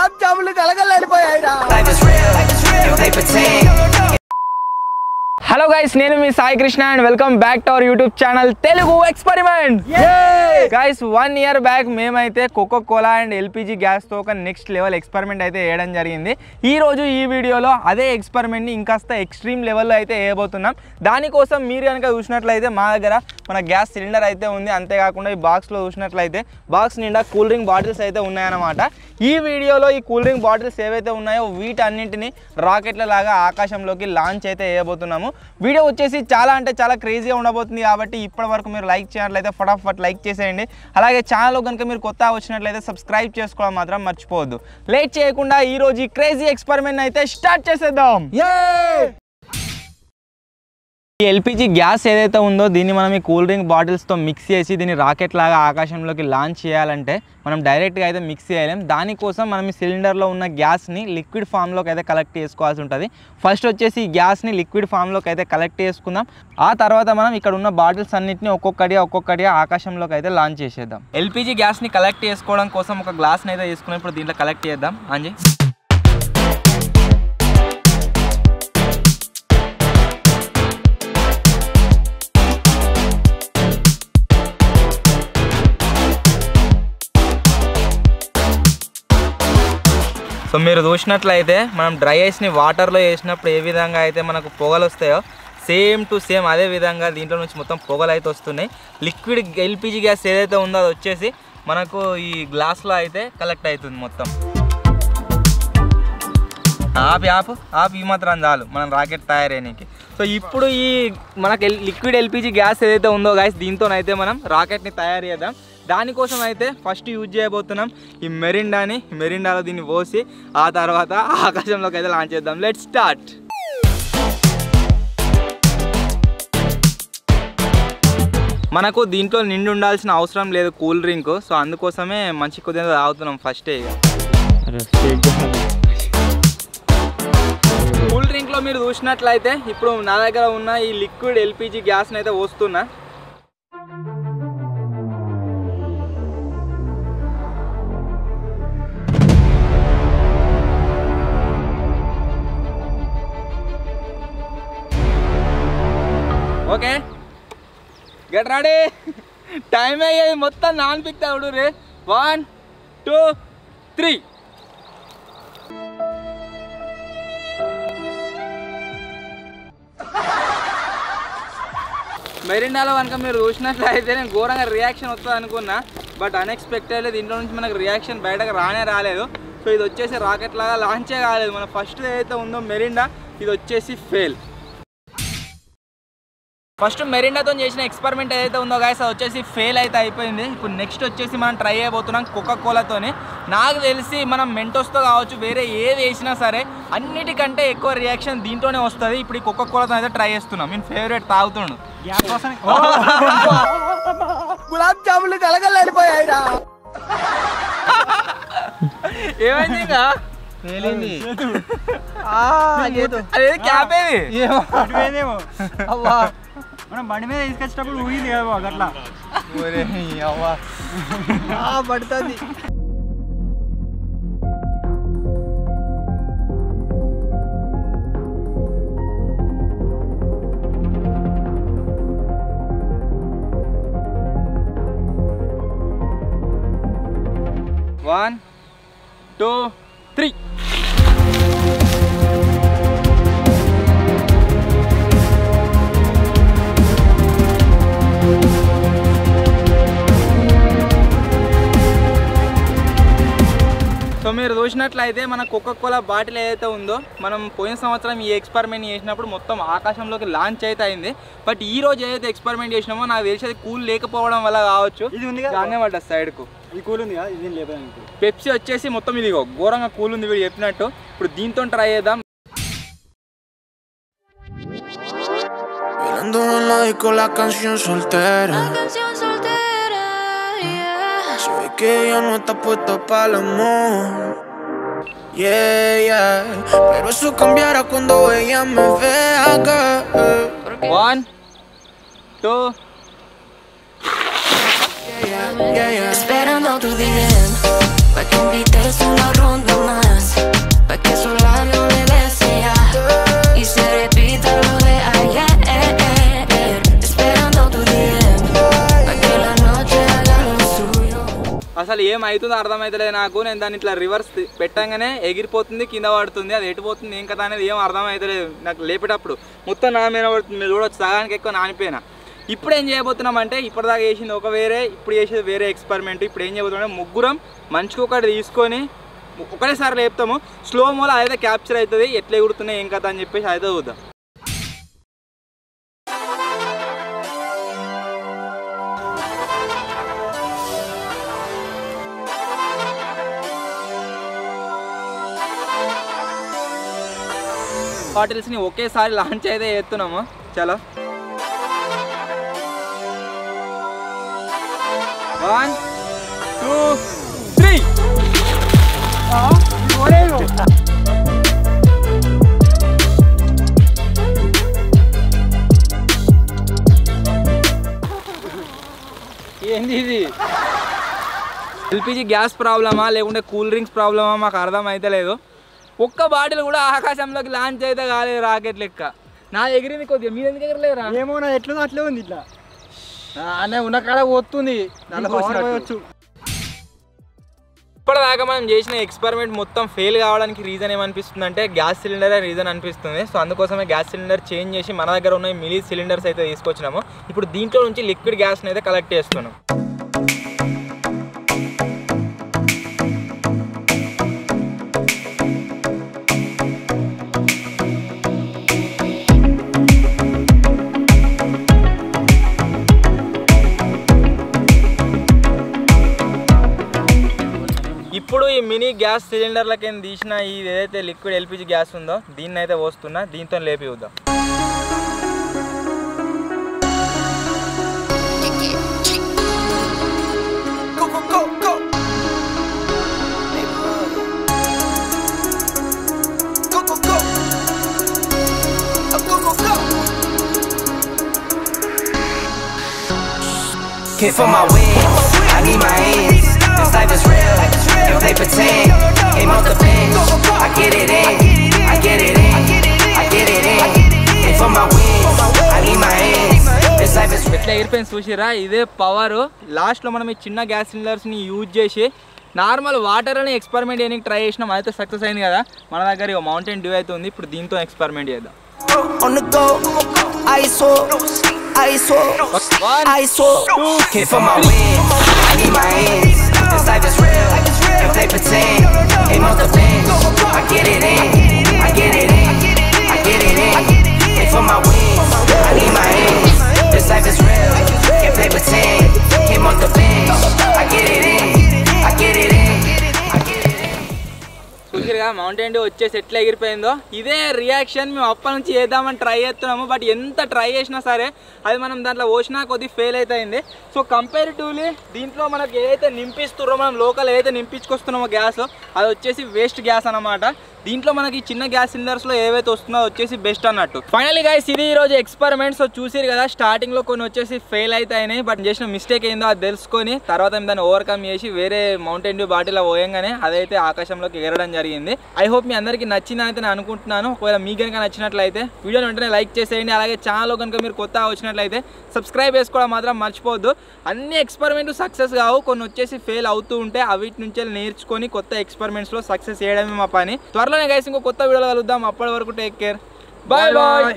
గులాబ్ జాములు కలగలడిపోయాయిరా. Hello guys, నేను మీ Sai Krishna and welcome back to our YouTube channel Telugu experiment. Guys 1 year back మేమైతే coca cola and LPG గ్యాస్తో ఒక నెక్స్ట్ లెవెల్ ఎక్స్పెరిమెంట్ అయితే వేయడం జరిగింది. ఈ రోజు ఈ వీడియోలో అదే ఎక్స్పెరిమెంట్ని ఇంకాస్త ఎక్స్ట్రీమ్ లెవెల్లో అయితే వేయబోతున్నాం. దానికోసం మీరు కనుక చూసినట్లయితే మా దగ్గర మన గ్యాస్ సిలిండర్ అయితే ఉంది. అంతేకాకుండా ఈ బాక్స్లో చూసినట్లయితే బాక్స్ నిండా కూల్ డ్రింక్ బాటిల్స్ అయితే ఉన్నాయన్నమాట. ఈ వీడియోలో ఈ కూల్ డ్రింక్ బాటిల్స్ ఏవైతే ఉన్నాయో వీటన్నింటినీ రాకెట్ల లాగా ఆకాశంలోకి లాంచ్ అయితే వేయబోతున్నాము. వీడియో వచ్చేసి చాలా అంటే చాలా క్రేజీగా ఉండబోతుంది. కాబట్టి ఇప్పటి వరకు మీరు లైక్ చేయాలైతే ఫటాఫట్ లైక్ చేసేయండి. అలాగే ఛానల్లో కనుక మీరు కొత్త వచ్చినట్లయితే సబ్స్క్రైబ్ చేసుకోవడం మాత్రం మర్చిపోవద్దు. లేట్ చేయకుండా ఈ రోజు ఈ క్రేజీ ఎక్స్పెరిమెంట్ అయితే స్టార్ట్ చేసేద్దాం. ఈ ఎల్పిజి గ్యాస్ ఏదైతే ఉందో దీన్ని మనం ఈ కూల్ డ్రింక్ బాటిల్స్తో మిక్స్ చేసి దీన్ని రాకెట్ లాగా ఆకాశంలోకి లాంచ్ చేయాలంటే మనం డైరెక్ట్గా అయితే మిక్స్ చేయలేం. దానికోసం మనం ఈ సిలిండర్లో ఉన్న గ్యాస్ని లిక్విడ్ ఫామ్లోకి అయితే కలెక్ట్ చేసుకోవాల్సి ఉంటుంది. ఫస్ట్ వచ్చేసి ఈ గ్యాస్ని లిక్విడ్ ఫామ్లోకి అయితే కలెక్ట్ చేసుకుందాం. ఆ తర్వాత మనం ఇక్కడ ఉన్న బాటిల్స్ అన్నింటినీ ఒక్కొక్కటిగా ఆకాశంలోకి అయితే లాంచ్ చేసేద్దాం. ఎల్పిజి గ్యాస్ని కలెక్ట్ చేసుకోవడం కోసం ఒక గ్లాస్ని అయితే తీసుకుని ఇప్పుడు దీంట్లో కలెక్ట్ చేద్దాం. అంజీ సో మీరు చూసినట్లయితే మనం డ్రై ఐస్ని వాటర్లో వేసినప్పుడు ఏ విధంగా అయితే మనకు పొగలు వస్తాయో సేమ్ టు సేమ్ అదే విధంగా దీంట్లో నుంచి మొత్తం పొగలు అయితే వస్తున్నాయి. లిక్విడ్ ఎల్పిజి గ్యాస్ ఏదైతే ఉందో అది వచ్చేసి మనకు ఈ గ్లాస్లో అయితే కలెక్ట్ అవుతుంది మొత్తం. ఆపు ఈ మాత్రం చాలు మనం రాకెట్ తయారయ్యడానికి. సో ఇప్పుడు ఈ మనకు లిక్విడ్ ఎల్పిజి గ్యాస్ ఏదైతే ఉందో గైస్ దీంతోనైతే మనం రాకెట్ని తయారు చేద్దాం. దానికోసం అయితే ఫస్ట్ యూజ్ చేయబోతున్నాం ఈ మెరిండాలో దీన్ని పోసి ఆ తర్వాత ఆకాశంలోకి అయితే లాంచ్ చేద్దాం. Let's start. మనకు దీంట్లో నిండి ఉండాల్సిన అవసరం లేదు కూల్ డ్రింక్. సో అందుకోసమే మంచి కొద్దిగా తాగుతున్నాం ఫస్టే. కూల్ డ్రింక్లో మీరు చూసినట్లయితే ఇప్పుడు నా దగ్గర ఉన్న ఈ లిక్విడ్ ఎల్పిజి గ్యాస్ని అయితే పోస్తున్నా. Okay, get ready. టైం అయ్యేది మొత్తం నాన్ పిక్తా రే. 1 2 3. మెరిండాలో కనుక మీరు చూసినట్లయితే నేను ఘోరంగా రియాక్షన్ వస్తుంది అనుకున్నా. బట్ అన్ఎక్స్పెక్టెడ్లీ దీంట్లో నుంచి మనకు రియాక్షన్ బయటకు రాలేదు. సో ఇది వచ్చేసి రాకెట్ లాగా లాంచే కాలేదు. మన ఫస్ట్ ఏదైతే ఉందో మెరిండా ఇది వచ్చేసి ఫెయిల్. ఫస్ట్ మెరిండాతో చేసిన ఎక్స్పెరిమెంట్ ఏదైతే ఉందో గైస్ అది వచ్చేసి ఫెయిల్ అయితే అయిపోయింది. ఇప్పుడు నెక్స్ట్ వచ్చేసి మనం ట్రై చేయబోతున్నాం కోకా కోలాతోని. నాకు తెలిసి మనం మెంటోస్తో కావచ్చు వేరే ఏది వేసినా సరే అన్నిటికంటే ఎక్కువ రియాక్షన్ దీంట్లోనే వస్తుంది. ఇప్పుడు ఈ కోకా కోలాతో అయితే ట్రై చేస్తున్నాం. నేను ఫేవరెట్ తాగుతుండు. గులాబ్ జాములు కలగలడిపోయాయిరా. ఏమైంది ఇంకా అదే క్యాప్ మనం బండి మీద తీసుకొచ్చేటప్పుడు ఊగింది కదా అట్లా పడుతుంది. One, 2, 3. సో మీరు చూసినట్లయితే మన కోకా కోలా బాటిల్ ఏదైతే ఉందో మనం పోయిన సంవత్సరం ఈ ఎక్స్పెరిమెంట్ చేసినప్పుడు మొత్తం ఆకాశంలోకి లాంచ్ అయితే అయింది. బట్ ఈ రోజు ఏదైతే ఎక్స్పెరిమెంట్ చేసినామో నాకు తెలిసి కూల్ లేకపోవడం వల్ల కావచ్చు ఇది ఉంది దాన్నే పడ్డ సైడ్కు. ఈ కూల్ ఉంది కదా, ఇది లేదు. పెప్సీ వచ్చేసి మొత్తం ఇది ఘోరంగా కూల్ ఉంది వీడు చెప్పినట్టు. ఇప్పుడు దీంతో ట్రై చేద్దాం. La canción soltera. Se ve que ella no está puesta para el amor. Yeah. Pero eso cambiará cuando ella me vea, girl. 1, 2. Esperando tu DM pa' que invites una ronda más. అసలు ఏమవుతుందో అర్థమవుతలేదు నాకు. నేను దాన్ని ఇట్లా reverse పెట్టంగానే ఎగిరిపోతుంది, కింద పడుతుంది. అది ఎటుపోతుంది ఏం కదా అనేది ఏం అర్థమవుతలేదు నాకు. లేపేటప్పుడు మొత్తం నా మీద పడుతుంది. మీరు చూడవచ్చు సగానికి ఎక్కువ నానిపోయినా. ఇప్పుడు ఏం చేయబోతున్నామంటే ఇప్పటిదాకా చేసింది ఒక వేరే, ఇప్పుడు చేసేది వేరే ఎక్స్పెరిమెంట్. ఇప్పుడు ఏం చేయబోతున్నాం, ముగ్గురం మంచిగా ఒకటి తీసుకొని ఒకటేసారి లేపుతాము. స్లో మోలో అదైతే క్యాప్చర్ అవుతుంది. ఎట్లా ఎగురుతున్నాయి ఏం కదా అని చెప్పేసి అయితే చూద్దాం. బాటిల్స్ని ఒకేసారి లాంచ్ అయితే చేస్తున్నాము. చలో 1 2 3. ఏంది ఇది? ఎల్పిజి గ్యాస్ ప్రాబ్లమా లేకుంటే కూల్ డ్రింక్స్ ప్రాబ్లమా మాకు అర్థం అయితే లేదు. ఒక్క బాటిల్ కూడా ఆకాశంలోకి లాంచ్ అయితే కాలేదు రాకెట్ లెక్క. నా ఎగిరింది కొద్దిగా, మీరు ఎందుకు ఎగరలేరా? ఏమో నా ఎట్లుందో అట్లే ఉంది. ఇట్లా అనే ఉన్న కాడ పోతుంది. ఇప్పటిదాకా మనం చేసిన ఎక్స్పెరిమెంట్ మొత్తం ఫెయిల్ కావడానికి రీజన్ ఏమనిపిస్తుంది అంటే గ్యాస్ సిలిండరే రీజన్ అనిపిస్తుంది. సో అందుకోసమే గ్యాస్ సిలిండర్ చేంజ్ చేసి మన దగ్గర ఉన్న మిలీ సిలిండర్స్ అయితే తీసుకొచ్చినాము. ఇప్పుడు దీంట్లో నుంచి లిక్విడ్ గ్యాస్ని అయితే కలెక్ట్ చేస్తున్నాం. ఇప్పుడు ఈ మినీ గ్యాస్ సిలిండర్లకి తీసిన ఇది ఏదైతే లిక్విడ్ ఎల్పిజి గ్యాస్ ఉందో దీన్ని అయితే పోస్తున్నా. దీంతో లేపి చూద్దాం. Can't feel my wings, I need my hands. This life is real, if they pretend. Came off the bench, I get it in, I get it in, I get it in. Can't feel my wings, I need my hands. This life is real. ఎట్లా ఎయిర్పెయిన్స్ చూసిరా? ఇదే power. లాస్ట్లో మనం ఈ చిన్న gas సిలిండర్స్ని use చేసి normal water అని experiment చేయడానికి ట్రై చేసినాం. అయితే సక్సెస్ అయింది కదా. మన దగ్గర ఇక మౌంటైన్ డ్యూ అయితే ఉంది. ఇప్పుడు దీంతో ఎక్స్పెరిమెంట్ చేద్దాం. On the go, ice can't feel my wings, I need my hands. This life is real, if they pretend. Came off the bench, I get it in, I get it in, I get it in. Can't feel my wings, I need my hands. This life is real, if they pretend. Came off the bench, I get it in, I get it in, I get it in. చూసిరుగా Mountain Dew వచ్చేసి ఎట్లా ఎగిరిపోయిందో. ఇదే reaction మేము అప్పటి నుంచి చేద్దామని try చేస్తున్నాము. But ఎంత ట్రై చేసినా సరే అది మనం దాంట్లో పోసినా కొద్దిగా ఫెయిల్ అయితే అయింది. సో కంపారిటివ్లీ దీంట్లో మనకి ఏదైతే నింపిస్తున్నామో, మనం లోకల్ ఏదైతే నింపించుకొస్తున్నామో గ్యాస్, అది వచ్చేసి వేస్ట్ గ్యాస్ అన్నమాట. దీంట్లో మనకి చిన్న గ్యాస్ సిలిండర్స్లో ఏవైతే వస్తుందో వచ్చేసి బెస్ట్ అన్నట్టు. ఫైనల్లీ గైస్ ఇది ఈరోజు ఎక్స్పెరిమెంట్. సో చూసిరు కదా స్టార్టింగ్లో కొన్ని వచ్చేసి ఫెయిల్ అయితే అయినాయి. బట్ చేసిన మిస్టేక్ ఏందో అది తెలుసుకొని తర్వాత దాన్ని ఓవర్కమ్ చేసి వేరే మౌంటైన్ డ్యూ బాటిల్లో పోయంగానే అదైతే ఆకాశంలోకి ఎగరడం జరిగింది. ఐ హోప్ మీ అందరికీ నచ్చిందని అయితే నేను అనుకుంటున్నాను. ఒకవేళ మీకు కనుక నచ్చినట్లయితే వీడియోని వెంటనే లైక్ చేసేయండి. అలాగే ఛానల్లో కనుక మీరు కొత్తగా వచ్చినట్లయితే సబ్స్క్రైబ్ చేసుకోవడం మాత్రం మర్చిపోవద్దు. అన్ని ఎక్స్పెరిమెంట్ సక్సెస్ కావు, కొన్ని వచ్చేసి ఫెయిల్ అవుతూ ఉంటే అవిటి నుంచి నేర్చుకొని కొత్త ఎక్స్పెరిమెంట్స్లో సక్సెస్ చేయడమే మా పని. త్వరలోనే గైస్ ఇంకో కొత్త వీడియోలో కలుద్దాం. అప్పటి వరకు టేక్ కేర్, బాయ్ బాయ్.